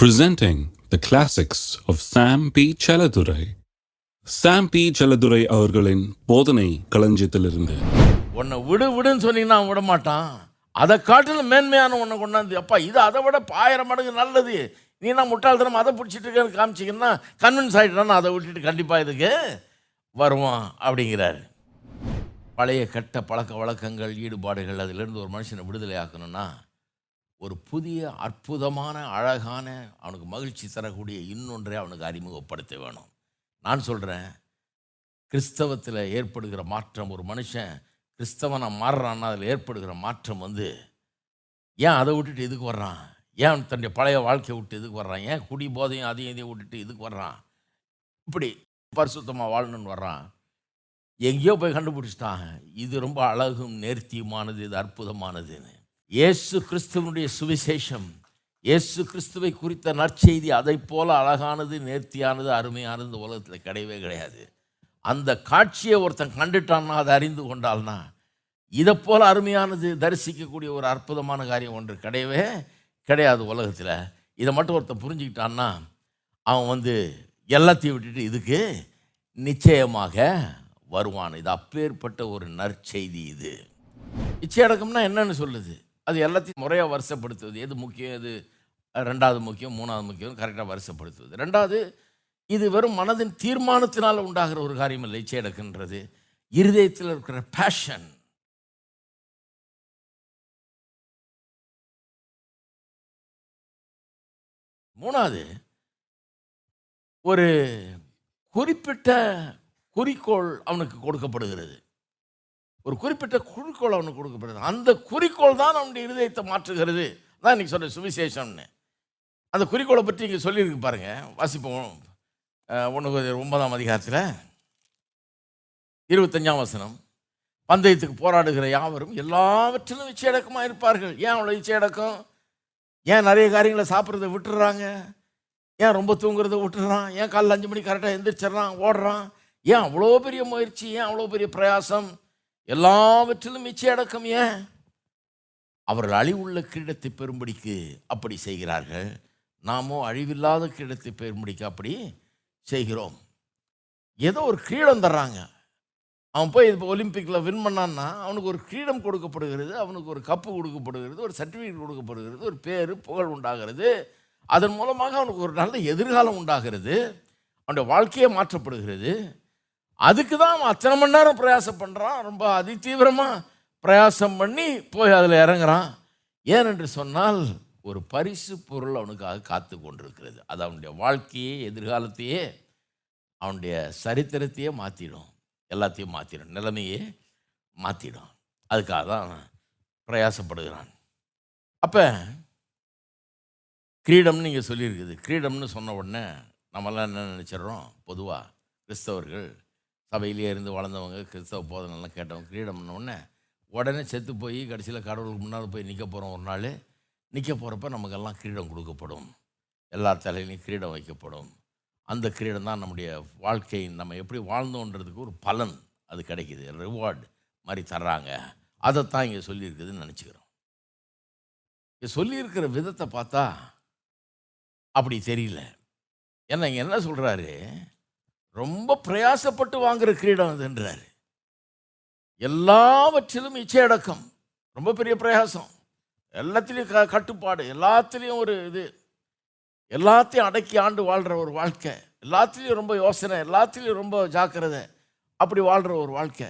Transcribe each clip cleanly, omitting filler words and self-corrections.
Presenting the classics of Sam P. Chaladurai. Sam P. Chaladurai அவர்களின் போதனை களஞ்சியத்திலிருந்து. உன்னை விடுன்னு சொன்னீங்கன்னா அவன் விட மாட்டான். அதை காட்டிலும் மேன்மையான உன்னை கொண்டாந்து, அப்பா இது அதை விட 1000 மடங்கு நல்லது, நீ நான் முட்டாள்தனம் அதை பிடிச்சிட்டு இருக்கேன்னு காமிச்சிங்கன்னா கன்வின்ஸ் ஆகிட்டான்னு அதை விட்டுட்டு கண்டிப்பாக இதுக்கு வருவான் அப்படிங்கிறாரு. பழைய கெட்ட பழக்க வழக்கங்கள், ஈடுபாடுகள், அதிலிருந்து ஒரு மனுஷனை விடுதலை ஆக்கணும்னா ஒரு புதிய அற்புதமான அழகான அவனுக்கு மகிழ்ச்சி தரக்கூடிய இன்னொன்றை அவனுக்கு அறிமுகப்படுத்த வேணும். நான் சொல்கிறேன், கிறிஸ்தவத்தில் ஏற்படுகிற மாற்றம், ஒரு மனுஷன் கிறிஸ்தவனாக மாறுறான்னா அதில் ஏற்படுகிற மாற்றம் ஏன் அதை விட்டுட்டு இதுக்கு வர்றான், ஏன் தன்னுடைய பழைய வாழ்க்கையை விட்டு இதுக்கு வர்றான், ஏன் குடி போதையும் அதையும் இதையும் விட்டுட்டு இதுக்கு வர்றான், இப்படி பரிசுத்தமாக வாழணுன்னு வர்றான். எங்கேயோ போய் கண்டுபிடிச்சிட்டான், இது ரொம்ப அழகும் நேர்த்தியுமானது, இது அற்புதமானதுன்னு. இயேசு கிறிஸ்துவனுடைய சுவிசேஷம், இயேசு கிறிஸ்துவை குறித்த நற்செய்தி அதை போல அழகானது, நேர்த்தியானது, அருமையானது இந்த உலகத்தில் கிடையவே கிடையாது. அந்த காட்சியை ஒருத்தன் கண்டுட்டான்னா, அதை அறிந்து கொண்டால்னா, இதை போல் அருமையானது தரிசிக்கக்கூடிய ஒரு அற்புதமான காரியம் ஒன்று கிடையவே கிடையாது உலகத்தில். இதை மட்டும் ஒருத்தன் புரிஞ்சுக்கிட்டான்னா அவன் எல்லாத்தையும் விட்டுட்டு இதுக்கு நிச்சயமாக வருவான். இது அப்பேற்பட்ட ஒரு நற்செய்தி. இது இச்சையடக்கம்னா என்னன்னு சொல்லுது, அது எல்லாத்தையும் முறையாக வரிசைப்படுத்துவது. எது முக்கியம், எது ரெண்டாவது முக்கியம், மூணாவது முக்கியம், கரெக்டாக வரிசைப்படுத்துவது. ரெண்டாவது, இது வெறும் மனதின் தீர்மானத்தினால் உண்டாகிற ஒரு காரியம் இல்லை. இச்சையடக்குன்றது இருதயத்தில் இருக்கிற பேஷன். மூணாவது, ஒரு குறிப்பிட்ட குறிக்கோள் அவனுக்கு கொடுக்கப்படுகிறது. ஒரு குறிப்பிட்ட குறிக்கோள் அவனுக்கு கொடுக்கப்படுது. அந்த குறிக்கோள் தான் அவனுடைய இருதயத்தை மாற்றுகிறது. தான் இன்றைக்கி சொல்கிற சுவிசேஷம்னு. அந்த குறிக்கோளை பற்றி இங்கே சொல்லியிருக்கு பாருங்கள். வாசிப்போம். 9ஆம் அதிகாரத்தில் 25ஆம் வசனம். பந்தயத்துக்கு போராடுகிற யாவரும் எல்லாவற்றிலும் இச்சையடக்கமாக இருப்பார்கள். ஏன் அவ்வளோ இச்சையடக்கம்? ஏன் நிறைய காரியங்களை சாப்பிட்றத விட்டுறாங்க? ஏன் ரொம்ப தூங்குறத விட்டுறான்? ஏன் காலைல 5 மணிக்கு கரெக்டாக எந்திரிச்சிட்றான், ஓடுறான்? ஏன் அவ்வளோ பெரிய முயற்சி? ஏன் அவ்வளோ பெரிய பிரயாசம்? எல்லாவற்றிலும் இச்சையடக்கம். ஏன்? அவர்கள் அழிவுள்ள கிரீடத்தை பெறும்படிக்கு அப்படி செய்கிறார்கள். நாமோ அழிவில்லாத கிரீடத்தை பெறும்படிக்கு அப்படி செய்கிறோம். ஏதோ ஒரு கிரீடம் தர்றாங்க. அவன் போய் இப்போ ஒலிம்பிக்கில் வின் பண்ணான்னா அவனுக்கு ஒரு கிரீடம் கொடுக்கப்படுகிறது, அவனுக்கு ஒரு கப்பு கொடுக்கப்படுகிறது, ஒரு சர்டிஃபிகேட் கொடுக்கப்படுகிறது, ஒரு பேர் புகழ் உண்டாகிறது. அதன் மூலமாக அவனுக்கு ஒரு நல்ல எதிர்காலம் உண்டாகிறது, அவனுடைய வாழ்க்கையே மாற்றப்படுகிறது. அதுக்கு தான் அவன் அத்தனை மணி நேரம் பிரயாசம் பண்ணுறான், ரொம்ப அதிதீவிரமாக பிரயாசம் பண்ணி போய் அதில் இறங்குறான். ஏனென்று சொன்னால் ஒரு பரிசு பொருள் அவனுக்காக காத்து கொண்டிருக்கிறது. அது அவனுடைய வாழ்க்கையே, எதிர்காலத்தையே, அவனுடைய சரித்திரத்தையே மாற்றிடும், எல்லாத்தையும் மாற்றிடும், நிலைமையே மாற்றிடும். அதுக்காக தான் பிரயாசப்படுகிறான். அப்போ கிரீடம்னு நீங்கள் சொல்லியிருக்குது. கிரீடம்னு சொன்ன உடனே நம்மளாம் என்ன நினச்சிட்றோம்? பொதுவாக கிறிஸ்தவர்கள், சபையிலே இருந்து வளர்ந்தவங்க, கிறிஸ்தவ போதனெல்லாம் கேட்டவங்க, கிரீடம்னு உடனே செத்து போய் கடைசியில் கடவுளுக்கு முன்னால் போய் நிற்க போகிறோம். ஒரு நாள் நிற்க போகிறப்ப நமக்கெல்லாம் கிரீடம் கொடுக்கப்படும், எல்லா தலையிலையும் கிரீடம் வைக்கப்படும். அந்த கிரீடம் தான் நம்முடைய வாழ்க்கை, நம்ம எப்படி வாழ்ந்தோன்றதுக்கு ஒரு பலன் அது கிடைக்கிது, ரிவார்டு மாதிரி தர்றாங்க. அதைத்தான் இங்கே சொல்லியிருக்குதுன்னு நினச்சிக்கிறோம். இங்கே சொல்லியிருக்கிற விதத்தை பார்த்தா அப்படி தெரியல. ஏன்னா இங்கே என்ன சொல்கிறாரு, ரொம்ப பிரயாசப்பட்டு வாங்குகிற கிரீடம் அதுன்றாரு. எல்லாவற்றிலும் இச்சையடக்கம், ரொம்ப பெரிய பிரயாசம், எல்லாத்துலேயும் கட்டுப்பாடு, எல்லாத்துலேயும் ஒரு இது, எல்லாத்தையும் அடக்கி ஆண்டு வாழ்கிற ஒரு வாழ்க்கை, எல்லாத்துலேயும் ரொம்ப யோசனை, எல்லாத்துலேயும் ரொம்ப ஜாக்கிரதை, அப்படி வாழ்கிற ஒரு வாழ்க்கை.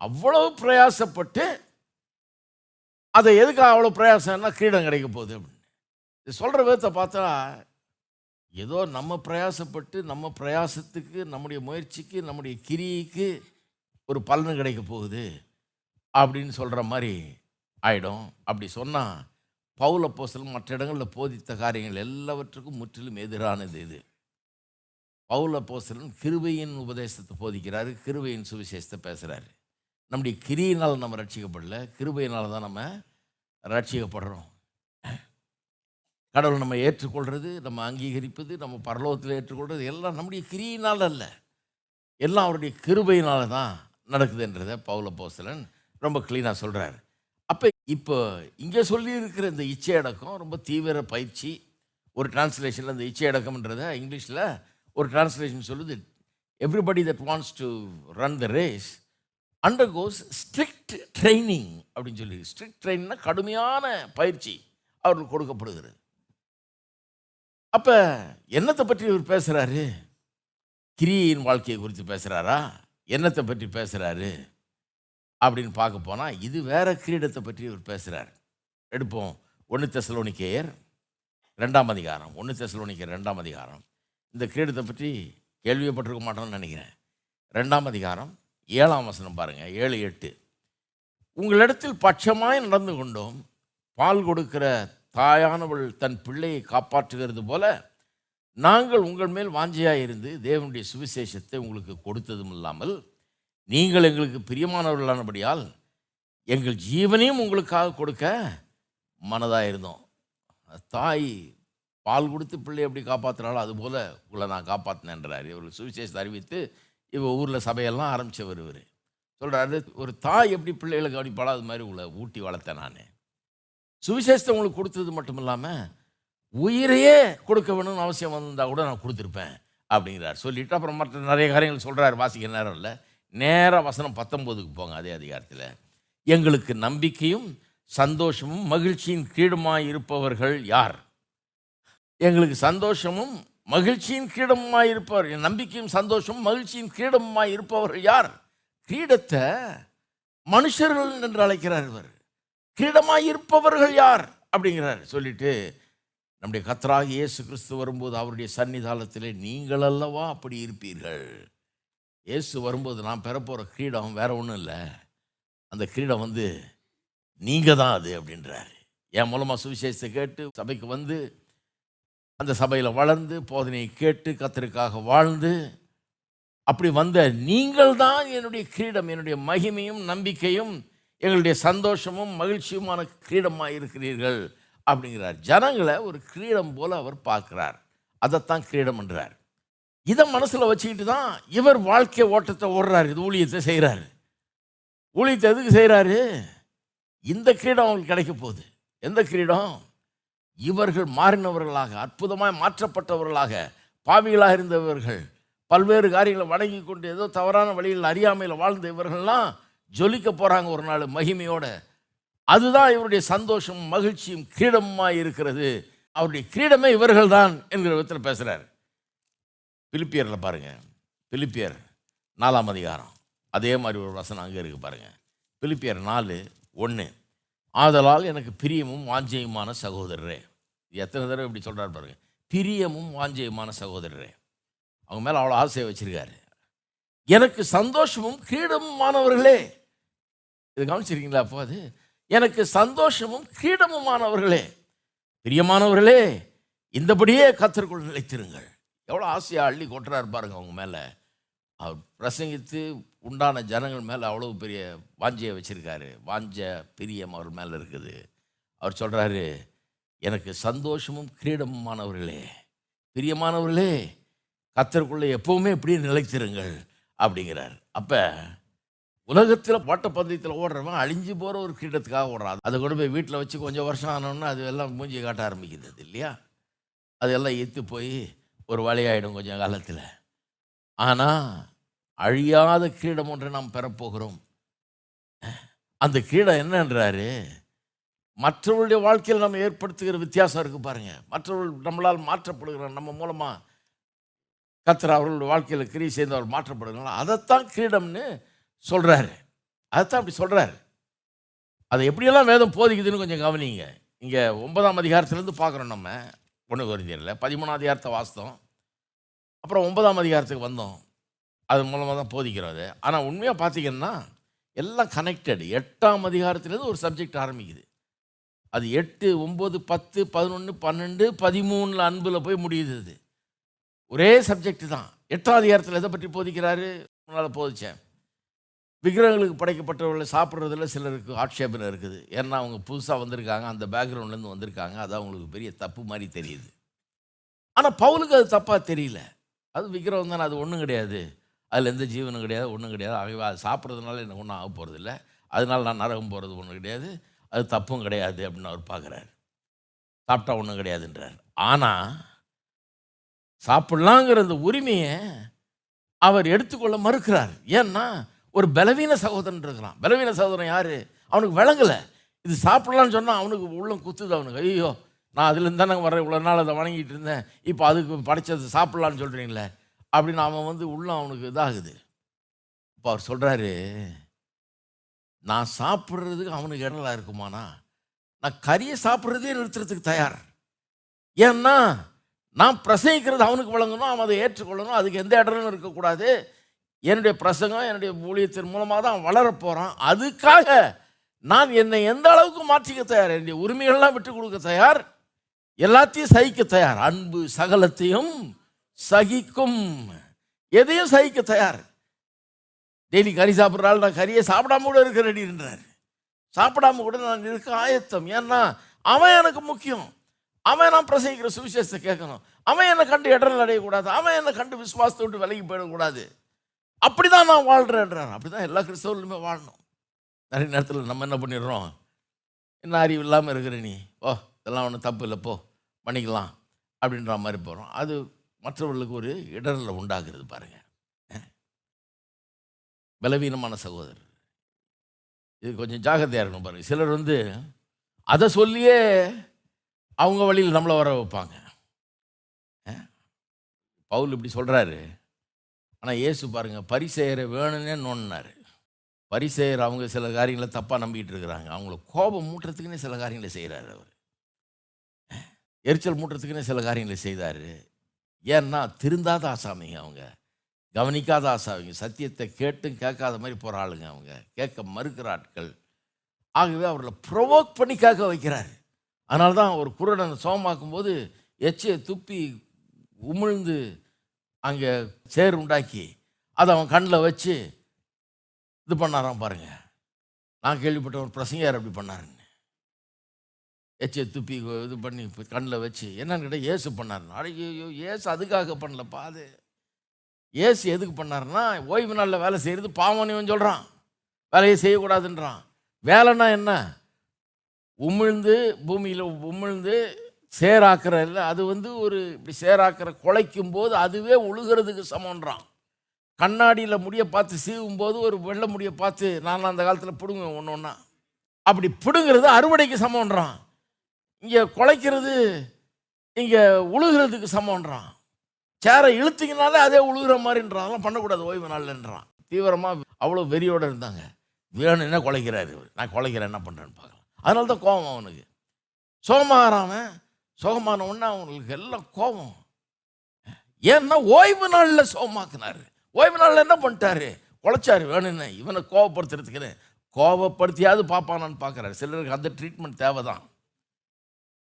அவ்வளவு பிரயாசப்பட்டு அதை எதுக்காக அவ்வளோ பிரயாசம்னா கிரீடம் கிடைக்க போகுது அப்படின்னு இது சொல்கிற விதத்தை பார்த்தா ஏதோ நம்ம பிரயாசப்பட்டு நம்ம பிரயாசத்துக்கு, நம்முடைய முயற்சிக்கு, நம்முடைய கிரியைக்கு ஒரு பலன் கிடைக்க போகுது அப்படின்னு சொல்கிற மாதிரி ஆகிடும். அப்படி சொன்னால் பவுல் அப்போஸ்தலன் மற்ற இடங்களில் போதித்த காரியங்கள் எல்லாவற்றுக்கும் முற்றிலும் எதிரானது இது. பவுல் அப்போஸ்தலன் கிருபையின் உபதேசத்தை போதிக்கிறாரு, கிருபையின் சுவிசேஷத்தை பேசுகிறாரு. நம்முடைய கிரியினால் நம்ம ரட்சிக்கப்படல, கிருபையினால் தான் நம்ம ரட்சிக்கப்படுறோம். கடவுள் நம்ம ஏற்றுக்கொள்வது, நம்ம அங்கீகரிப்பது, நம்ம பரலோகத்தில் ஏற்றுக்கொள்வது எல்லாம் நம்முடைய கிரியினால் அல்ல, எல்லாம் அவருடைய கிருபையினால தான் நடக்குதுன்றதை பவுல் அப்போஸ்தலன் ரொம்ப க்ளீனாக சொல்கிறார். அப்போ இப்போ இங்கே சொல்லியிருக்கிற இந்த இச்சையடக்கம் ரொம்ப தீவிர பயிற்சி, ஒரு டிரான்ஸ்லேஷனில் இந்த இச்சையடக்கம்ன்றத இங்கிலீஷில் ஒரு டிரான்ஸ்லேஷன் சொல்லுது, everybody that wants to run the race undergoes strict training அப்படின்னு சொல்லி. ஸ்ட்ரிக்ட் ட்ரைனிங்னா கடுமையான பயிற்சி அவர்களுக்கு கொடுக்கப்படுகிறது. அப்போ என்னத்தை பற்றி இவர் பேசுகிறாரு? கிரியையின் வாழ்க்கையை குறித்து பேசுகிறாரா? என்னத்தை பற்றி பேசுகிறாரு அப்படின்னு பார்க்க போனால் இது வேற கிரீடத்தை பற்றி இவர் பேசுகிறார். எடுப்போம் 1 தெசலோனிக்கேயர் 2ஆம் அதிகாரம். 1 தெசலோனிக்கேயர் 2ஆம் அதிகாரம். இந்த கிரீடத்தை பற்றி கேள்விப்பட்டிருக்க மாட்டோம்னு நினைக்கிறேன். 2ஆம் அதிகாரம் 7ஆம் வசனம் பாருங்கள், 7-8. உங்களிடத்தில் பட்சமாய் நடந்து கொண்டோம், பால் கொடுக்கிற தாயானவள் தன் பிள்ளையை காப்பாற்றுகிறது போல நாங்கள் உங்கள் மேல் வாஞ்சையாக இருந்து தேவனுடைய சுவிசேஷத்தை உங்களுக்கு கொடுத்ததும் இல்லாமல் நீங்கள் எங்களுக்கு பிரியமானவர்களானபடியால் எங்கள் ஜீவனையும் உங்களுக்காக கொடுக்க மனதாக இருந்தோம். தாய் பால் கொடுத்து பிள்ளை எப்படி காப்பாற்றுறாளோ அதுபோல் உங்களை நான் காப்பாற்றினேன்றார். இவருக்கு சுவிசேஷத்தை அறிவித்து இவ ஊரில் சபையெல்லாம் ஆரம்பித்தவர். இவர் சொல்கிறாரு, ஒரு தாய் எப்படி பிள்ளைகளை கவனிப்பாளோ அது மாதிரி உங்களை ஊட்டி வளர்த்தேன் நான். சுவிசேஷத்தை உங்களுக்கு கொடுத்தது மட்டும் இல்லாமல் உயிரையே கொடுக்க வேணும்னு அவசியம் வந்தால் கூட நான் கொடுத்துருப்பேன் அப்படிங்கிறார். சொல்லிவிட்டு அப்புறம் மற்ற நிறைய காரியங்கள் சொல்கிறார். வாசிக்க நேரம் இல்லை, நேராக வசனம் 19க்கு போங்க. அதே அதிகாரத்தில், எங்களுக்கு நம்பிக்கையும் சந்தோஷமும் மகிழ்ச்சியின் கிரீடமாய் இருப்பவர்கள் யார்? எங்களுக்கு சந்தோஷமும் மகிழ்ச்சியின் கிரீடமாய் இருப்பவர், நம்பிக்கையும் சந்தோஷமும் மகிழ்ச்சியின் கிரீடமாய் இருப்பவர்கள் யார்? கிரீடத்தை மனுஷர்கள் என்று அழைக்கிறார் இவர். கிரீடமாய் இருப்பவர்கள் யார் அப்படிங்கிறார். சொல்லிட்டு நம்முடைய கர்த்தராகிய இயேசு கிறிஸ்து வரும்போது அவருடைய சன்னிதானத்திலே நீங்கள் அல்லவா அப்படி இருப்பீர்கள். இயேசு வரும்போது நான் பெறப்போகிற கிரீடம் வேற ஒன்றும் இல்லை, அந்த கிரீடம் நீங்கள் தான் அது அப்படின்றாரு. என் மூலமாக சுவிசேஷத்தை கேட்டு சபைக்கு வந்து அந்த சபையில் வளர்ந்து போதனையை கேட்டு கர்த்தருக்காக வாழ்ந்து அப்படி வந்த நீங்கள் தான் என்னுடைய கிரீடம், என்னுடைய மகிமையும் நம்பிக்கையும் எங்களுடைய சந்தோஷமும் மகிழ்ச்சியுமான கிரீடமாக இருக்கிறீர்கள் அப்படிங்கிறார். ஜனங்களை ஒரு கிரீடம் போல அவர் பார்க்குறார். அதைத்தான் கிரீடம் என்றார். இதை மனசில் வச்சுக்கிட்டு தான் இவர் வாழ்க்கை ஓட்டத்தை ஓடுறாரு, இது ஊழியத்தை செய்கிறாரு. ஊழியத்தை எதுக்கு செய்கிறாரு? இந்த கிரீடம் அவங்களுக்கு கிடைக்க போகுது. எந்த கிரீடம்? இவர்கள் மாறினவர்களாக, அற்புதமாய் மாற்றப்பட்டவர்களாக, பாவிகளாக இருந்தவர்கள், பல்வேறு காரியங்களை வணங்கி கொண்டு ஏதோ தவறான வழியில் அறியாமையில் வாழ்ந்த இவர்கள்லாம் ஜொலிக்க போகிறாங்க ஒரு நாள் மகிமையோட. அதுதான் இவருடைய சந்தோஷம் மகிழ்ச்சியும் கிரீடமாக இருக்கிறது. அவருடைய கிரீடமே இவர்கள் தான் என்கிற விதத்தில் பேசுகிறார். பிலிப்பியரில் பாருங்கள், பிலிப்பியர் 4ஆம் அதிகாரம் அதே மாதிரி ஒரு வசனம் அங்கே இருக்குது பாருங்கள். பிலிப்பியர் 4:1. ஆதலால் எனக்கு பிரியமும் வாஞ்சையுமான சகோதரரே. எத்தனை தடவை இப்படி சொல்கிறார் பாருங்கள், பிரியமும் வாஞ்சையுமான சகோதரரே. அவங்க மேலே அவ்வளோ ஆசையை வச்சுருக்காரு. எனக்கு சந்தோஷமும் கிரீடமுமானவர்களே. இது கவனிச்சிருக்கீங்களா? அப்போ அது எனக்கு சந்தோஷமும் கிரீடமுமானவர்களே, பிரியமானவர்களே, இந்தபடியே கர்த்தருக்குள் நிலைத்திருங்கள். எவ்வளோ ஆசையாக அள்ளி கொட்டுறாரு பாருங்க அவங்க மேலே. அவர் பிரசங்கித்து உண்டான ஜனங்கள் மேலே அவ்வளோ பெரிய வாஞ்சையை வச்சுருக்காரு. வாஞ்ச பிரியம் அவர் மேலே இருக்குது. அவர் சொல்கிறாரு, எனக்கு சந்தோஷமும் கிரீடமுமானவர்களே, பிரியமானவர்களே, கர்த்தருக்குள்ளே எப்போவுமே இப்படியே நிலைத்திருங்கள் அப்படிங்கிறார். அப்போ உலகத்தில் ஓட்டப்பந்தயத்தில் ஓடுறவன் அழிஞ்சு போகிற ஒரு கிரீடத்துக்காக ஓடுறான். அதை கொண்டு போய் வீட்டில் வச்சு கொஞ்சம் வருஷம் ஆனோன்னா அது எல்லாம் மூஞ்சி காட்ட ஆரம்பிக்கிறது இல்லையா? அதெல்லாம் எத்து போய் ஒரு வழியாயிடும் கொஞ்சம் காலத்தில். ஆனால் அழியாத கிரீடம் ஒன்றை நாம் பெறப்போகிறோம். அந்த கிரீடம் என்னன்றாரு? மற்றவர்களுடைய வாழ்க்கையில் நம்ம ஏற்படுத்துகிற வித்தியாசம் இருக்குது பாருங்கள். மற்றவர்கள் நம்மளால் மாற்றப்படுகிற, நம்ம மூலமாக கர்த்தர் அவர்களுடைய வாழ்க்கையில் கிரியை செய்து அவர் மாற்றப்படுகிறாங்க, அதைத்தான் கிரீடம்னு சொல்கிறாரு. அதைத்தான் அப்படி சொல்கிறாரு. அதை எப்படியெல்லாம் வேதம் போதிக்குதுன்னு கொஞ்சம் கவனிங்க. இங்கே 9ஆம் அதிகாரத்துலேருந்து பார்க்குறோம். நம்ம 1 கொரிந்தியரில் 13ஆம் அதிகாரத்தை வாசித்தோம், அப்புறம் 9ஆம் அதிகாரத்துக்கு வந்தோம். அது மூலமாக தான் போதிக்கிறோம் அது. ஆனால் உண்மையாக பார்த்தீங்கன்னா எல்லாம் கனெக்டட். 8ஆம் அதிகாரத்துலேருந்து ஒரு சப்ஜெக்ட் ஆரம்பிக்குது. அது 8, 9, 10, 11, 12, 13 அன்பில் போய் முடியுது. அது ஒரே சப்ஜெக்ட் தான். 8ஆம் அதிகாரத்தில் எதை பற்றி போதிக்கிறாரு? முன்னால் போதிச்சேன். விக்கிரகங்களுக்கு படைக்கப்பட்டவர்களை சாப்பிட்றதுல சிலருக்கு ஆட்சேபனை இருக்குது. ஏன்னா அவங்க புதுசாக வந்திருக்காங்க, அந்த பேக்ரவுண்ட்லேருந்து வந்திருக்காங்க, அது அவங்களுக்கு பெரிய தப்பு மாதிரி தெரியுது. ஆனால் பவுலுக்கு அது தப்பாக தெரியல. அது விக்கிரகம் தானே, அது ஒன்றும் கிடையாது, அதில் எந்த ஜீவனும் கிடையாது, ஒன்றும் கிடையாது, ஆகவே அது சாப்பிட்றதுனால எனக்கு ஒன்றும் ஆக போகிறது இல்லை, அதனால் நான் நரகம் போகிறது ஒன்றும் கிடையாது, அது தப்பும் கிடையாது அப்படின்னு அவர் பார்க்குறாரு. சாப்பிட்டா ஒன்றும் கிடையாதுன்றார். ஆனால் சாப்பிடலாங்கிற அந்த உரிமையை அவர் எடுத்துக்கொள்ள மறுக்கிறார். ஏன்னா ஒரு பலவீன சகோதரன் இருக்கிறான். பலவீன சகோதரன் யார்? அவனுக்கு விளங்கலை. இது சாப்பிடலான்னு சொன்னால் அவனுக்கு உள்ளம் குத்துது. அவனுக்கு ஐயோ, நான் அதுலேருந்து தானே வரேன், இவ்வளோ நாள் அதை வணங்கிட்டு இருந்தேன், இப்போ அதுக்கு படைச்சது சாப்பிட்லான்னு சொல்கிறீங்களே அப்படின்னு அவன் உள்ளம் அவனுக்கு இதாகுது. இப்போ அவர் சொல்கிறாரு, நான் சாப்பிட்றதுக்கு அவனுக்கு இடலாம் இருக்குமானா நான் கறியை சாப்பிட்றதே நிறுத்துறதுக்கு தயார். ஏன்னா நான் பிரசங்கிக்கிறது அவனுக்கு வழங்கணும், அவன் அதை ஏற்றுக்கொள்ளணும், அதுக்கு எந்த இடமும் இருக்கக்கூடாது. என்னுடைய பிரசங்கம் என்னுடைய ஊழியத்தின் மூலமாக தான் அவன் வளரப்போகிறான். அதுக்காக நான் என்னை எந்த அளவுக்கு மாற்றிக்க தயார், என்னுடைய உரிமைகள்லாம் விட்டு கொடுக்க தயார், எல்லாத்தையும் சகிக்க தயார். அன்பு சகலத்தையும் சகிக்கும், எதையும் சகிக்க தயார். டெய்லி கறி சாப்பிட்றாள், நான் கறியை சாப்பிடாம கூட இருக்க ரெடின்றார். சாப்பிடாம கூட நான் இருக்க ஆயத்தம். ஏன்னா அவன் எனக்கு முக்கியம். அவன் நான் பிரசங்கிக்கிற சுவிசேஷத்தை கேட்கணும். அவன் என்னை கண்டு இடர்கள் அடையக்கூடாது. அவன் என்னை கண்டு விசுவாசத்தை விட்டு விலகி போயிடக்கூடாது. அப்படி தான் நான் வாழ்கிறேன்றான். அப்படி தான் எல்லா கிறிஸ்தவர்களுமே வாழணும். நிறைய நேரத்தில் நம்ம என்ன பண்ணிடுறோம், என்ன அறிவு இல்லாமல் இருக்கிற நீ, ஓ இதெல்லாம் ஒன்றும் தப்பு இல்லை, போ பண்ணிக்கலாம் அப்படின்ற மாதிரி போகிறோம். அது மற்றவர்களுக்கு ஒரு இடரலை உண்டாகிறது. பாருங்கள், பலவீனமான சகோதரர், இது கொஞ்சம் ஜாகிரதையாக இருக்கணும். பாருங்கள், சிலர் அதை சொல்லியே அவங்க வழியில் நம்மளை வர வைப்பாங்க. பவுல் இப்படி சொல்கிறாரு. ஆனால் இயேசு பாருங்கள், பரிசேயரை வேணும்னே நோண்டினார். பரிசேயர் அவங்க சில காரியங்களை தப்பாக நம்பிக்கிட்டு இருக்கிறாங்க. அவங்கள கோபம் மூட்டுறதுக்குன்னே சில காரியங்களை செய்கிறாரு. அவர் எரிச்சல் மூட்டுறதுக்குன்னே சில காரியங்களை செய்தார். ஏன்னா திருந்தாத ஆசாமிங்க, அவங்க கவனிக்காத ஆசாமிங்க, சத்தியத்தை கேட்டும் கேட்காத மாதிரி போகிற ஆளுங்க, அவங்க கேட்க மறுக்கிற ஆட்கள். ஆகவே அவர்களை ப்ரொவோக் பண்ணி கேட்க வைக்கிறார். அதனால தான் ஒரு குருடனை சோகமாக்கும் போது எச்சையை துப்பி உமிழ்ந்து அங்கே சேர் உண்டாக்கி அதை அவன் கண்ணில் வச்சு இது பண்ணாராம். பாருங்க, நான் கேள்விப்பட்ட ஒரு பிரசங்கியார் அப்படி பண்ணாருன்னு. எச்சை துப்பி இது பண்ணி கண்ணில் வச்சு என்னன்னு கேட்டால் இயேசு பண்ணாருன்னு. ஐயோ, இயேசு அதுக்காக பண்ணலப்பா. அது இயேசு எதுக்கு பண்ணாருன்னா, ஓய்வு நாளில் வேலை செய்கிறது பாவனையும் சொல்கிறான், வேலையை செய்யக்கூடாதுன்றான். வேலைன்னா என்ன? உமிழ்ந்து பூமியில் உமிழ்ந்து சேராக்கிற இல்லை, அது ஒரு இப்படி சேராக்கிற குலைக்கும் போது அதுவே உழுகிறதுக்கு சமன்றான். கண்ணாடியில் முடியை பார்த்து சீவும் போது ஒரு வெள்ளை முடியை பார்த்து நான் அந்த காலத்தில் பிடுங்குவேன் ஒன்று ஒன்றா. அப்படி பிடுங்கிறது அறுவடைக்கு சமன்றான். இங்கே குலைக்கிறது இங்கே உழுகிறதுக்கு சமன்றான். சேரை இழுத்திங்கனாலே அதே உழுகிற மாதிரின்றான். அதெல்லாம் பண்ணக்கூடாது ஓய்வு நாள்ன்றான். தீவிரமாக அவ்வளோ வெறியோடு இருந்தாங்க. வேணும்னா குலைக்கிறாரு. நான் குலைக்கிறேன், என்ன பண்ணுறேன்னு பார்க்கலாம். அதனால தான் கோபம் அவனுக்கு. சோகமான உடனே அவங்களுக்கு எல்லாம் கோபம். ஏன்னா ஓய்வு நாளில் சோகமாக்குனாரு. ஓய்வு நாளில் என்ன பண்ணிட்டாரு? குலைச்சாரு. வேணும்னு இவனை கோபப்படுத்துறதுக்குன்னு கோபப்படுத்தியாவது பார்ப்பானான்னு பார்க்குறாரு. சிலருக்கு அந்த ட்ரீட்மெண்ட் தேவை தான்.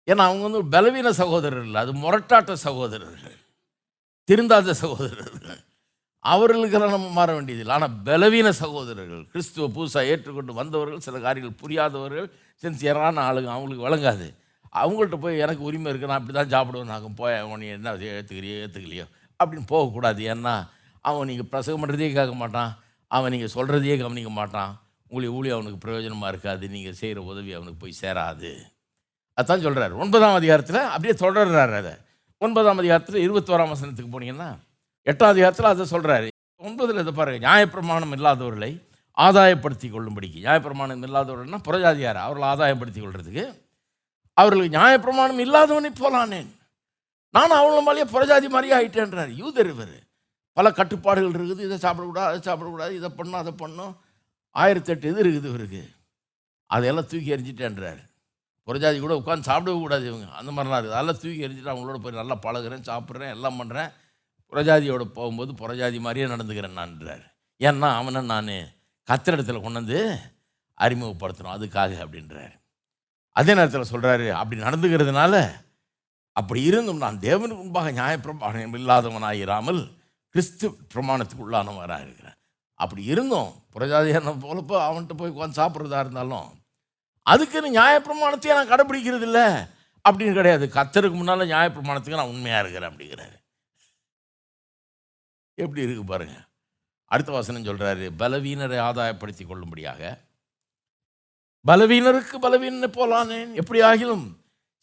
ஏன்னா அவங்க பலவீன சகோதரர் இல்லை, அது முரட்டாட்ட சகோதரர்கள், திருந்தாத சகோதரர்கள். அவர்களுக்கெல்லாம் நம்ம மாற வேண்டியதில்லை. ஆனால் பலவீன சகோதரர்கள், கிறிஸ்துவ புதுசாக ஏற்றுக்கொண்டு வந்தவர்கள், சில காரியங்கள் புரியாதவர்கள், சின்சியரான ஆளுங்க, அவங்களுக்கு வழங்காது. அவங்கள்ட்ட போய் எனக்கு உரிமை இருக்குது, நான் இப்படி தான் சாப்பிடுவேன், நாங்கள் போய் அவன் என்ன ஏற்றுக்கலையோ அப்படின்னு போகக்கூடாது. ஏன்னா அவன் நீங்கள் பிரசங்கம் பண்ணுறதே கேட்க மாட்டான், அவன் நீங்கள் சொல்கிறதையே கவனிக்க மாட்டான், உங்களுடைய ஊழியம் அவனுக்கு பிரயோஜனமாக இருக்காது, நீங்கள் செய்கிற உதவி அவனுக்கு போய் சேராது. அதான் சொல்கிறார் 9ஆம் அதிகாரத்தில். அப்படியே தொடர்றாரு. அதை 9ஆம் அதிகாரத்தில் 21ஆம் வசனத்துக்கு போனீங்கன்னா 8ஆம் அதிகாரத்தில் அதை சொல்கிறாரு. 9 இதை பாருங்கள், நியாயப்பிரமாணம் இல்லாதவர்களை ஆதாயப்படுத்தி கொள்ளும்படிக்கு. நியாயப்பிரமாணம் இல்லாதவர்கள்னா புறஜாதியார், அவர்களை ஆதாயப்படுத்தி கொள்றதுக்கு. அவர்களுக்கு நியாயப்பிரமாணம் இல்லாதவனை போலானேன், நான் அவங்கள மாதிரியே புறஜாதி மாதிரியே ஆகிட்டேன்றார். யூதர் இவர். பல கட்டுப்பாடுகள் இருக்குது, இதை சாப்பிடக்கூடாது, அதை சாப்பிடக்கூடாது, இதை பண்ணணும், அதை பண்ணணும், 1008 இது இருக்குது இவருக்கு. அதையெல்லாம் தூக்கி எறிஞ்சிட்டேன்றார். புறஜாதி கூட உட்காந்து சாப்பிடவே கூடாது இவங்க, அந்த மாதிரிலாம் இருக்குது. அதெல்லாம் தூக்கி எறிஞ்சிட்டு அவங்களோட போய் நல்லா பழகிறேன், சாப்பிட்றேன், எல்லாம் பண்ணுறேன், புறஜாதியோடு போகும்போது புறஜாதி மாதிரியே நடந்துக்கிறேன் நான்ன்றார். ஏன்னா அவனை நான் கத்திரிடத்தில் கொண்டு வந்து அறிமுகப்படுத்தணும் அதுக்காக அப்படின்றார். அதே நேரத்தில் சொல்கிறாரு, அப்படி நடந்துக்கிறதுனால அப்படி இருந்தும் நான் தேவனுக்கு முன்பாக நியாயப்பிரமாணம் இல்லாதவனாயிராமல் கிறிஸ்து பிரமாணத்துக்கு உள்ளானவராக இருக்கிறேன். அப்படி இருந்தோம் புறஜாதியான போலப்போ அவன்கிட்ட போய் உட்காந்து சாப்பிட்றதா இருந்தாலும் அதுக்குன்னு நியாயப்பிரமாணத்தையே நான் கடைப்பிடிக்கிறது இல்லை அப்படின்னு கிடையாது. கர்த்தருக்கு முன்னால் நியாயப்பிரமாணத்துக்கு நான் உண்மையாக இருக்கிறேன் அப்படிங்கிறாரு. எப்படி இருக்கு பாருங்க. அடுத்த வசனம் சொல்கிறாரு, பலவீனரை ஆதாயப்படுத்தி கொள்ளும்படியாக பலவீனருக்கு பலவீனனை போலானேன், எப்படி ஆகிலும்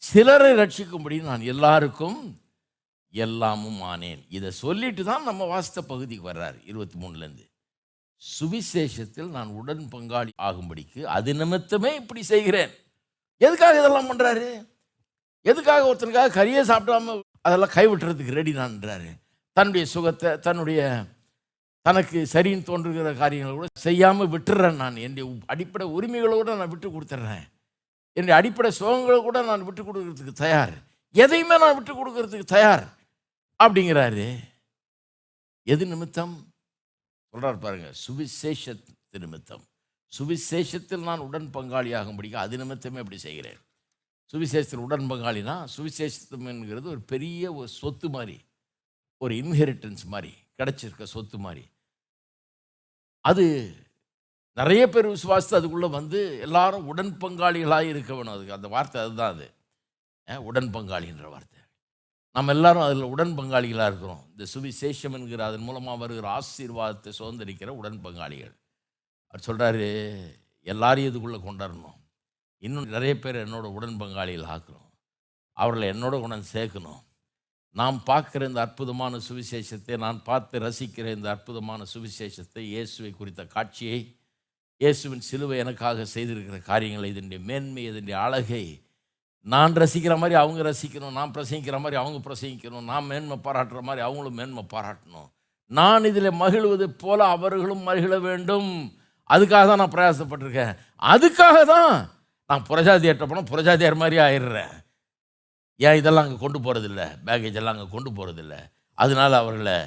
சிலரை ரட்சிக்கும்படி நான் எல்லாருக்கும் எல்லாமும் ஆனேன். இதை சொல்லிட்டு தான் நம்ம வாசித்த பகுதிக்கு வர்றார் 23லேருந்து. சுவிசேஷத்தில் நான் உடன் பங்காளி ஆகும்படிக்கு அது நிமித்தமே இப்படி செய்கிறேன். எதுக்காக இதெல்லாம் பண்றாரு? எதுக்காக ஒருத்தனுக்காக கறியே சாப்பிடாம அதெல்லாம் கைவிட்டுறதுக்கு ரெடி நான்ன்றாரு. தன்னுடைய சுகத்தை, தனக்கு சரின்னு தோன்றுகிற காரியங்களை கூட செய்யாமல் விட்டுறேன். நான் என்னுடைய அடிப்படை உரிமைகளோட நான் விட்டு கொடுத்துட்றேன். என்னுடைய அடிப்படை சுகங்களை கூட நான் விட்டு கொடுக்கறதுக்கு தயார். எதையுமே நான் விட்டு கொடுக்கறதுக்கு தயார் அப்படிங்கிறாரு. எது நிமித்தம் சொல்றாரு பாருங்க, சுவிசேஷத்து நிமித்தம். சுவிசேஷத்தில் நான் உடன் பங்காளியாகும்படிக்கு அது நிமித்தமே அப்படி செய்கிறேன். சுவிசேஷத்தில் உடன் பங்காளினா, சுவிசேஷம் என்கிறது ஒரு பெரிய ஒரு சொத்து மாதிரி, ஒரு இன்ஹெரிட்டன்ஸ் மாதிரி, கிடைச்சிருக்க சொத்து மாதிரி. அது நிறைய பேர் விசுவாசித்து அதுக்குள்ளே வந்து எல்லாரும் உடன் பங்காளிகளாக இருக்க வேணும். அதுக்கு அந்த வார்த்தை அதுதான். அது உடன் பங்காளின்ற வார்த்தை. நம்ம எல்லாரும் அதில் உடன் பங்காளிகளாக இருக்கிறோம். இந்த சுவிசேஷம் என்கிற அதன் மூலமாக வருகிற ஆசீர்வாதத்தை சுதந்திரிக்கிற உடன் பங்காளிகள். அவர் சொல்கிறாரு, எல்லாரையும் இதுக்குள்ளே கொண்டாடணும். இன்னும் நிறைய பேர் என்னோட உடன் பங்காளிகள் ஆக்கணும். அவர்களை என்னோட கொண்டாந்து சேர்க்கணும். நாம் பார்க்குற இந்த அற்புதமான சுவிசேஷத்தை, நான் பார்த்து ரசிக்கிற இந்த அற்புதமான சுவிசேஷத்தை, இயேசுவை குறித்த காட்சியை, இயேசுவின் சிலுவை எனக்காக செய்திருக்கிற காரியங்களை, இதனுடைய மேன்மை, இதனுடைய அழகை நான் ரசிக்கிற மாதிரி அவங்க ரசிக்கணும். நான் பிரசங்கிக்கிற மாதிரி அவங்க பிரசங்கிக்கணும். நான் மேன்மை பாராட்டுற மாதிரி அவங்களும் மேன்மை பாராட்டணும். நான் இதில் மகிழ்வது போல அவர்களும் மகிழ வேண்டும். அதுக்காக தான் நான் பிரயாசப்பட்டிருக்கேன். அதுக்காக தான் நான் புரஜாதியார்ட்ட போனால் புரஜாதியார் மாதிரி ஆயிடுறேன். ஏன் இதெல்லாம் அங்கே கொண்டு போகிறதில்ல, பேகேஜ் எல்லாம் அங்கே கொண்டு போகிறதில்ல. அதனால அவர்களை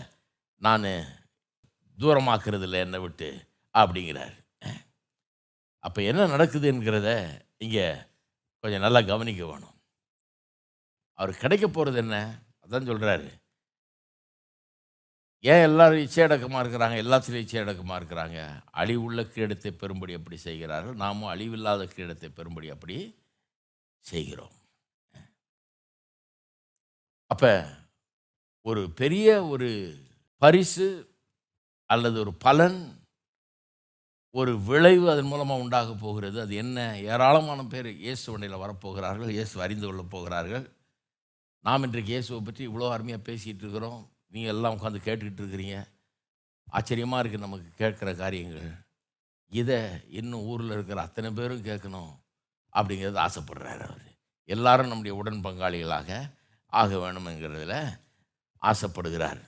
நான் தூரமாக்குறதில்ல என்னை விட்டு அப்படிங்கிறார். அப்போ என்ன நடக்குது என்கிறத இங்கே கொஞ்சம் நல்லா கவனிக்க வேணும். அவர் கிடைக்க போகிறது என்ன, அதான் சொல்கிறாரு. ஏன் எல்லாரும் இச்சையடக்கமாக இருக்கிறாங்க, எல்லாத்திலையும் இச்சையடக்கமாக இருக்கிறாங்க? அழிவுள்ள கிரீடத்தை பெறும்படி அப்படி செய்கிறார்கள், நாமும் அழிவில்லாத கிரீடத்தை பெறும்படி அப்படி செய்கிறோம். அப்போ ஒரு பெரிய ஒரு பரிசு அல்லது ஒரு பலன், ஒரு விளைவு அதன் மூலமாக உண்டாக போகிறது. அது என்ன? ஏராளமான பேர் இயேசு வண்டியில் வரப்போகிறார்கள், இயேசு அறிந்து கொள்ளப் போகிறார்கள். நாம் இன்றைக்கு இயேசுவை பற்றி இவ்வளோ அருமையாக பேசிகிட்டு இருக்கிறோம். நீங்கள் எல்லாம் உட்காந்து கேட்டுக்கிட்டு இருக்கிறீங்க. ஆச்சரியமாக இருக்குது நமக்கு கேட்குற காரியங்கள். இதை இன்னும் ஊரில் இருக்கிற அத்தனை பேரும் கேட்கணும் அப்படிங்கிறது ஆசைப்படுறாரு அவர். எல்லாரும் நம்முடைய உடன் பங்காளிகளாக ஆக வேணும்ங்கிறதுல ஆசைப்படுகிறார்.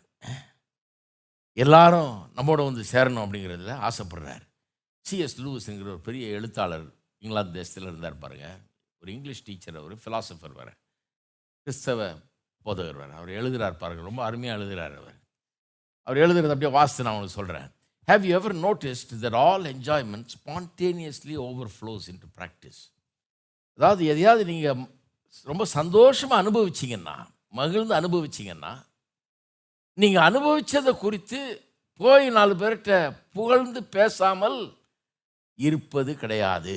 எல்லாரும் நம்மோட வந்து சேரணும் அப்படிங்கிறதுல ஆசைப்படுறார். C.S. லூயிஸ்ங்கிற ஒரு பெரிய எழுத்தாளர் இங்கிலாந்து தேசத்தில் இருந்தார் பாருங்க. ஒரு இங்கிலீஷ் டீச்சர், அவர் ஃபிலாசபர் வேறு, கிறிஸ்தவ போதகர் வேறு. அவர் எழுதுகிறார் பாருங்கள், ரொம்ப அருமையாக எழுதுகிறார் அவர் எழுதுறது அப்படியே வாசித்து நான் உங்களுக்கு சொல்கிறேன். Have you ever noticed that all enjoyment spontaneously overflows into practice? அதாவது எதையாவது நீங்கள் ரொம்ப சந்தோஷமாக அனுபவிச்சிங்கன்னா, மகிழ்ந்து அனுபவிச்சிங்கன்னா, நீங்கள் அனுபவித்ததை குறித்து போய் 4 பேர்கிட்ட புகழ்ந்து பேசாமல் இருப்பது கிடையாது.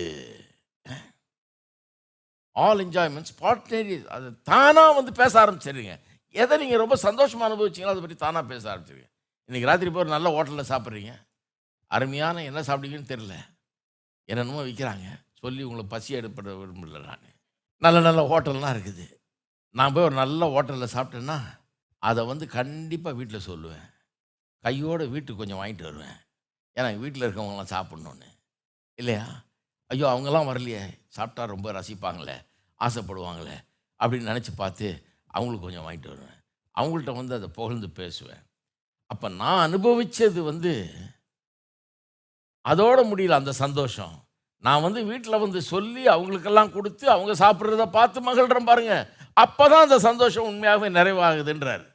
ஆல் என்ஜாய்மெண்ட் ஸ்பான்டேனியஸ், அது தானாக வந்து பேச ஆரம்பிச்சிடுங்க. எதை நீங்கள் ரொம்ப சந்தோஷமாக அனுபவிச்சிங்களோ அதை பற்றி தானாக பேச ஆரம்பிச்சிருங்க. இன்றைக்கி ராத்திரி போய் ஒரு நல்ல ஹோட்டலில் சாப்பிட்றீங்க, அருமையான என்ன சாப்பிட்டீங்கன்னு தெரில, என்னென்னமோ விற்கிறாங்க, சொல்லி உங்களை பசி எடுப்பட விரும்பல. நான் நல்ல நல்ல ஹோட்டல்லாம் இருக்குது. நான் போய் ஒரு நல்ல ஹோட்டலில் சாப்பிட்டேன்னா அதை வந்து கண்டிப்பாக வீட்டில் சொல்லுவேன். கையோடு வீட்டுக்கு கொஞ்சம் வாங்கிட்டு வருவேன். ஏன்னா வீட்டில் இருக்கவங்களாம் சாப்பிட்ணுன்னு இல்லையா? ஐயோ அவங்கெல்லாம் வரலையே, சாப்பிட்டா ரொம்ப ரசிப்பாங்களே, ஆசைப்படுவாங்களே அப்படின்னு நினச்சி பார்த்து அவங்களுக்கு கொஞ்சம் வாங்கிட்டு வருவேன். அவங்கள்ட்ட வந்து அதை புகழ்ந்து பேசுவேன். அப்போ நான் அனுபவித்தது வந்து அதோட முடியல அந்த சந்தோஷம். நான் வந்து வீட்டில் வந்து சொல்லி அவங்களுக்கெல்லாம் கொடுத்து அவங்க சாப்பிட்றத பார்த்து மகிழ்கிறேன் பாருங்க. அப்போ தான் அந்த சந்தோஷம் உண்மையாகவே நிறைவாகுதுன்றார்.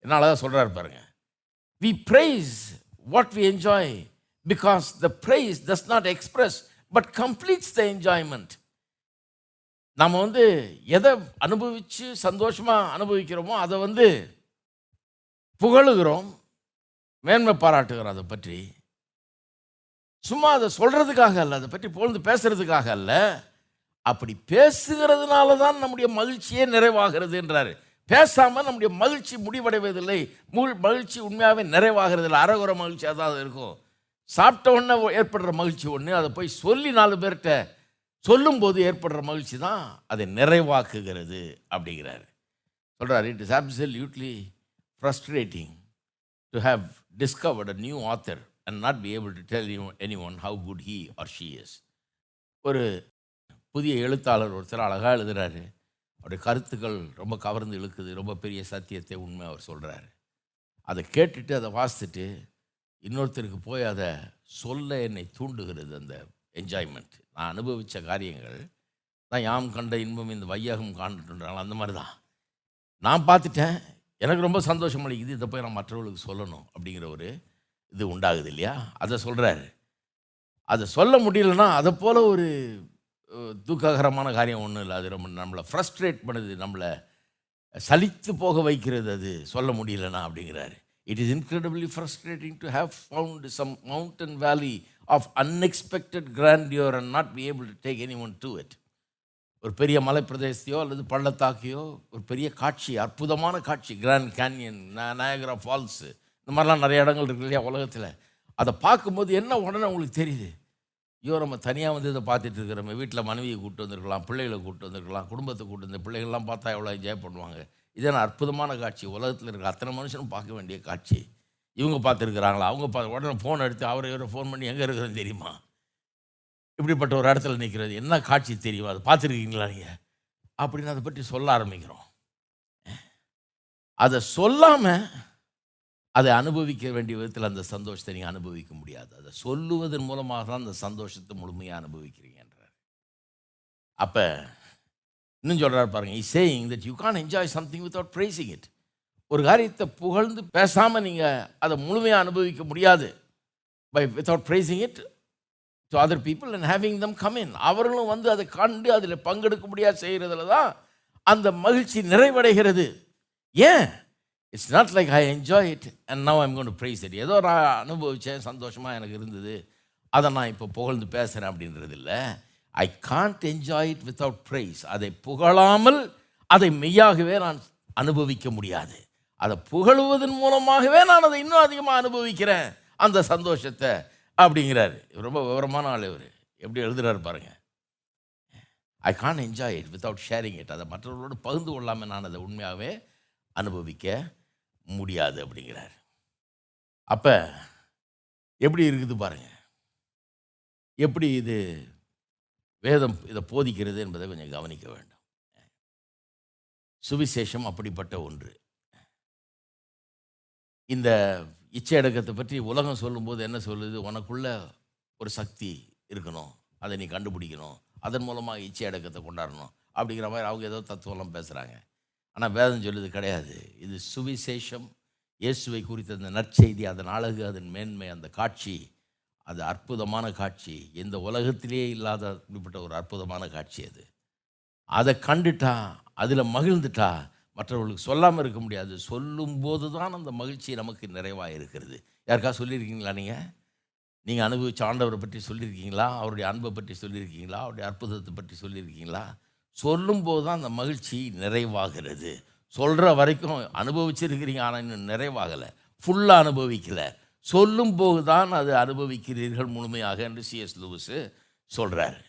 என்னால் தான் சொல்கிறார் பாருங்க. We praise what we enjoy because the praise does not express but completes the enjoyment. நம்ம வந்து எதை அனுபவித்து சந்தோஷமாக அனுபவிக்கிறோமோ அதை வந்து புகழுகிறோம், மேன்மை பாராட்டுகிறோம். அதை பற்றி சும்மா அதை சொல்கிறதுக்காக அல்ல, அதை பற்றி புகழ்ந்து பேசுகிறதுக்காக அல்ல, அப்படி பேசுகிறதுனால தான் நம்முடைய மகிழ்ச்சியே நிறைவாகிறது என்றார். பேசாமல் நம்முடைய மகிழ்ச்சி முடிவடைவதில்லை, மகிழ்ச்சி உண்மையாகவே நிறைவாகிறதில்லை. அறகுற மகிழ்ச்சியாக தான் அது இருக்கும். சாப்பிட்ட உடனே ஏற்படுற மகிழ்ச்சி ஒன்று, அதை போய் சொல்லி 4 பேர்கிட்ட சொல்லும்போது ஏற்படுற மகிழ்ச்சி தான் அதை நிறைவாக்குகிறது அப்படிங்கிறாரு. சொல்கிறார், it is absolutely frustrating to have discovered a new author and not be able to tell any one how good he or she is. ஒரு புதிய எழுத்தாளர் ஒருத்தர் அழகாக எழுதுகிறாரு. அவருடைய கருத்துக்கள் ரொம்ப கவர்ந்து இழுக்குது. ரொம்ப பெரிய சத்தியத்தை உண்மை அவர் சொல்கிறாரு. அதை கேட்டுட்டு அதை வாசித்துட்டு இன்னொருத்தருக்கு போய் அதை சொல்ல என்னை தூண்டுகிறது அந்த என்ஜாய்மெண்ட். நான் அனுபவித்த காரியங்கள் தான் யாம் கண்ட இன்பம் இந்த வையகம் காண்டுன்றாங்க. அந்த மாதிரி தான் நான் பார்த்துட்டேன். எனக்கு ரொம்ப சந்தோஷம் அளிக்குது. இதை போய் நான் மற்றவர்களுக்கு சொல்லணும் அப்படிங்கிற ஒரு இது உண்டாகுது இல்லையா? அதை சொல்கிறாரு. அதை சொல்ல முடியலன்னா அதை போல் ஒரு துக்ககரமான காரியம் ஒன்றும் இல்லை. அது ரொம்ப நம்மளை ஃப்ரஸ்ட்ரேட் பண்ணுது, நம்மளை சலித்து போக வைக்கிறது அது சொல்ல முடியலனா அப்படிங்கிறாரு. It is incredibly frustrating to have found some mountain valley of unexpected grandeur and not be able to take anyone to it. ஒரு பெரிய மலை பிரதேசத்தையோ அல்லது பள்ளத்தாக்கையோ ஒரு பெரிய காட்சி, அற்புதமான காட்சி, கிராண்ட் கேன்யன், நயாகரா ஃபால்ஸு, இந்த மாதிரிலாம் நிறைய இடங்கள் இருக்கு இல்லையா உலகத்தில். அதை பார்க்கும்போது என்ன உடனே உங்களுக்கு தெரியுது, ஐயோ நம்ம தனியாக வந்து இதை பார்த்துட்டு இருக்கிறோம். வீட்டில் மனைவியை கூப்பிட்டு வந்திருக்கலாம், பிள்ளைகளை கூப்பிட்டு வந்திருக்கலாம், குடும்பத்தை கூப்பிட்டு வந்து பிள்ளைகள்லாம் பார்த்தா எவ்வளோ என்ஜாய் பண்ணுவாங்க. இதே அற்புதமான காட்சி, உலகத்தில் இருக்கிற அத்தனை மனுஷனும் பார்க்க வேண்டிய காட்சி. இவங்க பார்த்துருக்குறாங்களா, அவங்க உடனே ஃபோன் எடுத்து இவரை ஃபோன் பண்ணி எங்கே இருக்கிறது தெரியுமா, இப்படிப்பட்ட ஒரு இடத்துல நிற்கிறது, என்ன காட்சி தெரியுமா, அதை பார்த்துருக்கீங்களா நீங்கள் அப்படின்னு அதை பற்றி சொல்ல ஆரம்பிக்கிறோம். அதை சொல்லாமல் அதை அனுபவிக்க வேண்டிய விதத்தில் அந்த சந்தோஷத்தை நீங்கள் அனுபவிக்க முடியாது. அதை சொல்லுவதன் மூலமாக தான் அந்த சந்தோஷத்தை முழுமையாக அனுபவிக்கிறீங்கன்றார். அப்போ இன்னும் சொல்கிறார் பாருங்க, is saying that you can enjoy something without praising it. ஒரு காரியத்தை புகழ்ந்து பேசாமல் நீங்கள் அதை முழுமையாக அனுபவிக்க முடியாது. Without praising it to other people and having them come in. அவர்களும் வந்து அதை கண்டு அதில் பங்கெடுக்க முடியாது செய்கிறதுல தான் அந்த மகிழ்ச்சி நிறைவடைகிறது. ஏன்? It's not like I enjoy it and now I'm going to praise it. ஏதோ நான் அனுபவித்தேன், சந்தோஷமாக எனக்கு இருந்தது, அதை நான் இப்போ புகழ்ந்து பேசுகிறேன் அப்படின்றது இல்லை. I can't enjoy it without praise. அதை புகழாமல் அதை மெய்யாகவே நான் அனுபவிக்க முடியாது. அதை புகழுவதன் மூலமாகவே நான் அதை இன்னும் அதிகமாக அனுபவிக்கிறேன் அந்த சந்தோஷத்தை அப்படிங்கிறாரு. ரொம்ப விவரமான ஆள் இவர். எப்படி எழுதுகிறாரு பாருங்க, ஐ can't enjoy it without sharing it. அதை மற்றவர்களோடு பகிர்ந்து கொள்ளாமல் நான் அதை உண்மையாகவே அனுபவிக்க முடியாது அப்படிங்கிறார். அப்போ எப்படி இருக்குது பாருங்க, எப்படி இது வேதம் இதை போதிக்கிறது என்பதை கொஞ்சம் கவனிக்க வேண்டும். சுவிசேஷம் அப்படிப்பட்ட ஒன்று. இந்த இச்சை அடக்கத்தை பற்றி உலகம் சொல்லும்போது என்ன சொல்லுது, உனக்குள்ள ஒரு சக்தி இருக்கணும், அதை நீ கண்டுபிடிக்கணும், அதன் மூலமாக இச்சை அடக்கத்தை கொண்டாடணும் அப்படிங்கிற மாதிரி அவங்க ஏதோ தத்துவம்லாம் பேசுகிறாங்க. ஆனால் வேதம் சொல்லுது கிடையாது. இது சுவிசேஷம், இயேசுவை குறித்த அந்த நற்செய்தி, அதன் அழகு, அதன் மேன்மை, அந்த காட்சி, அது அற்புதமான காட்சி. இந்த உலகத்திலேயே இல்லாத இப்படிப்பட்ட ஒரு அற்புதமான காட்சி அது. அதை கண்டுட்டா, அதில் மகிழ்ந்துட்டா மற்றவர்களுக்கு சொல்லாமல் இருக்க முடியாது. சொல்லும்போது தான் அந்த மகிழ்ச்சி நமக்கு நிறைவாக இருக்கிறது. யாருக்கா சொல்லியிருக்கீங்களா? நீங்கள் அனுபவித்த ஆண்டவரை பற்றி சொல்லியிருக்கீங்களா? அவருடைய அன்பை பற்றி சொல்லியிருக்கீங்களா? அவருடைய அற்புதத்தை பற்றி சொல்லியிருக்கீங்களா? சொல்லும்போது தான் அந்த மகிழ்ச்சி நிறைவாகிறது. சொல்கிற வரைக்கும் அனுபவிச்சிருக்கிறீங்க, ஆனால் இன்னும் நிறைவாகலை, ஃபுல்லாக அனுபவிக்கலை. சொல்லும்போது தான் அது அனுபவிக்கிறீர்கள் முழுமையாக என்று C.S. லூயிஸ் சொல்கிறாரு.